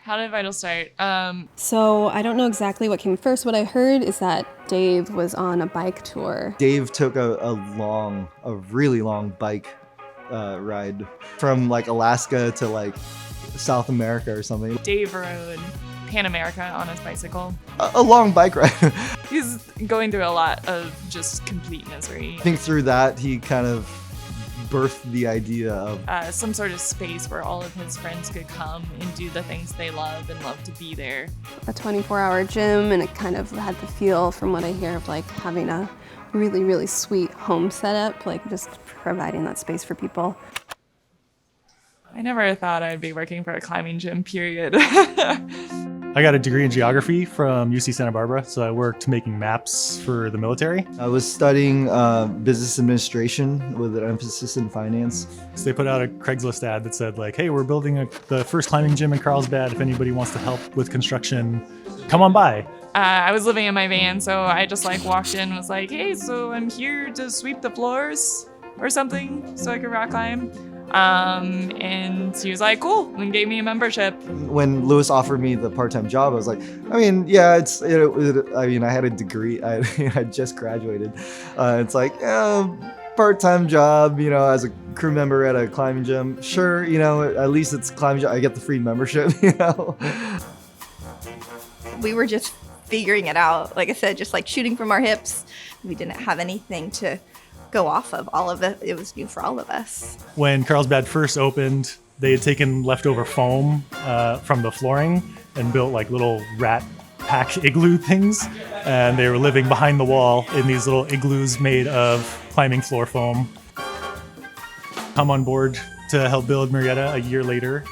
How did Vital start? So I don't know exactly what came first. What I heard is that Dave was on a bike tour. Dave took a really long bike ride from like Alaska to like South America or something. Dave rode Pan America on his bicycle. A long bike ride. He's going through a lot of just complete misery. I think through that he kind of birthed the idea of some sort of space where all of his friends could come and do the things they love and love to be there. A 24-hour gym, and it kind of had the feel, from what I hear, of like having a really, really sweet home setup, like just providing that space for people. I never thought I'd be working for a climbing gym, period. I got a degree in geography from UC Santa Barbara, so I worked making maps for the military. I was studying business administration with an emphasis in finance. So they put out a Craigslist ad that said like, hey, we're building the first climbing gym in Carlsbad. If anybody wants to help with construction, come on by. I was living in my van, so I just like walked in and was like, hey, so I'm here to sweep the floors or something so I could rock climb. And he was like, cool, and gave me a membership. When Lewis offered me the part-time job, I was like, I mean, yeah, I had a degree. I just graduated. It's like, part-time job, as a crew member at a climbing gym. Sure, at least it's climbing gym. I get the free membership, We were just figuring it out. Like I said, just like shooting from our hips. We didn't have anything to go off of. All of it was new for all of us. When Carlsbad first opened, they had taken leftover foam from the flooring and built like little rat pack igloo things, and they were living behind the wall in these little igloos made of climbing floor foam. Come on board to help build Marietta a year later,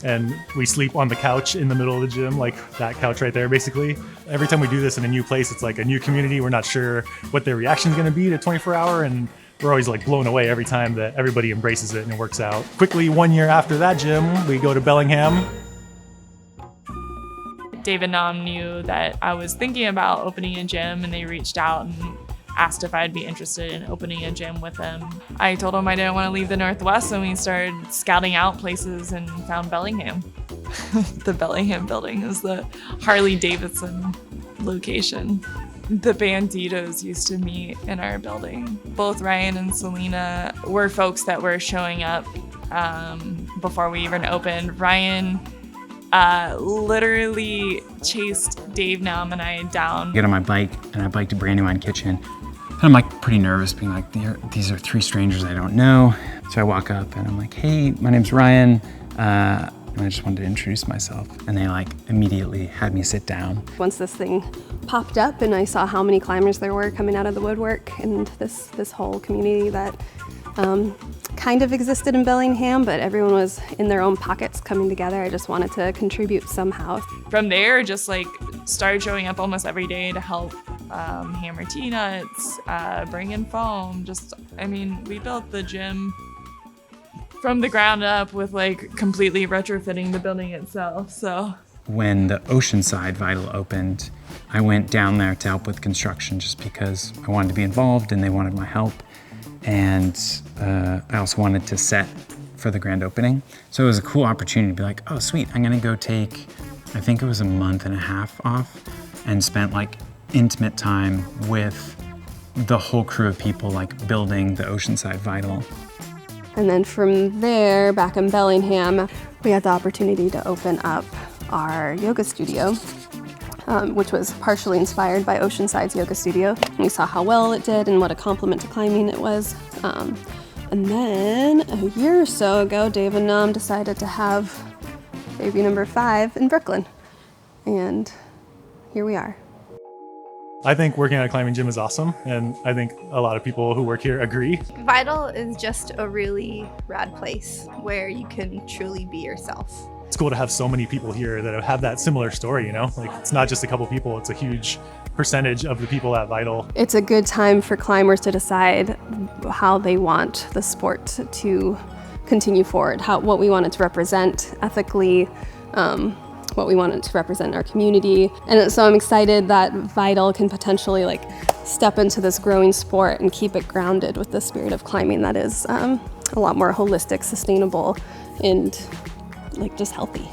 and we sleep on the couch in the middle of the gym, like that couch right there, basically. Every time we do this in a new place, it's like a new community. We're not sure what their reaction is going to be to 24-hour, and we're always like blown away every time that everybody embraces it and it works out. Quickly, 1 year after that gym, we go to Bellingham. Dave and Nam knew that I was thinking about opening a gym, and they reached out and asked if I'd be interested in opening a gym with them. I told them I didn't want to leave the Northwest, and we started scouting out places and found Bellingham. The Bellingham building is the Harley Davidson location. The Banditos used to meet in our building. Both Ryan and Selena were folks that were showing up before we even opened. Ryan literally chased Dave, Nam, and I down. I get on my bike and I bike to Brandywine Kitchen. And I'm like pretty nervous, being like, these are three strangers I don't know. So I walk up and I'm like, hey, my name's Ryan. And I just wanted to introduce myself. And they like immediately had me sit down. Once this thing popped up and I saw how many climbers there were coming out of the woodwork, and this whole community that kind of existed in Bellingham, but everyone was in their own pockets coming together. I just wanted to contribute somehow. From there, just like started showing up almost every day to help hammer T-nuts, bring in foam. We built the gym from the ground up with like completely retrofitting the building itself, so. When the Oceanside Vital opened, I went down there to help with construction just because I wanted to be involved and they wanted my help. And I also wanted to set for the grand opening. So it was a cool opportunity to be like, oh sweet, I'm gonna go take, I think it was a month and a half off, and spent like intimate time with the whole crew of people like building the Oceanside Vital. And then from there, back in Bellingham, we had the opportunity to open up our yoga studio, which was partially inspired by Oceanside's yoga studio. And we saw how well it did and what a compliment to climbing it was. And then a year or so ago, Dave and Nam decided to have baby number 5 in Brooklyn. And here we are. I think working at a climbing gym is awesome, and I think a lot of people who work here agree. Vital is just a really rad place where you can truly be yourself. It's cool to have so many people here that have that similar story, Like it's not just a couple people, it's a huge percentage of the people at Vital. It's a good time for climbers to decide how they want the sport to continue forward, what we want it to represent ethically, what we want it to represent in our community. And so I'm excited that Vital can potentially step into this growing sport and keep it grounded with the spirit of climbing that is a lot more holistic, sustainable, and just healthy.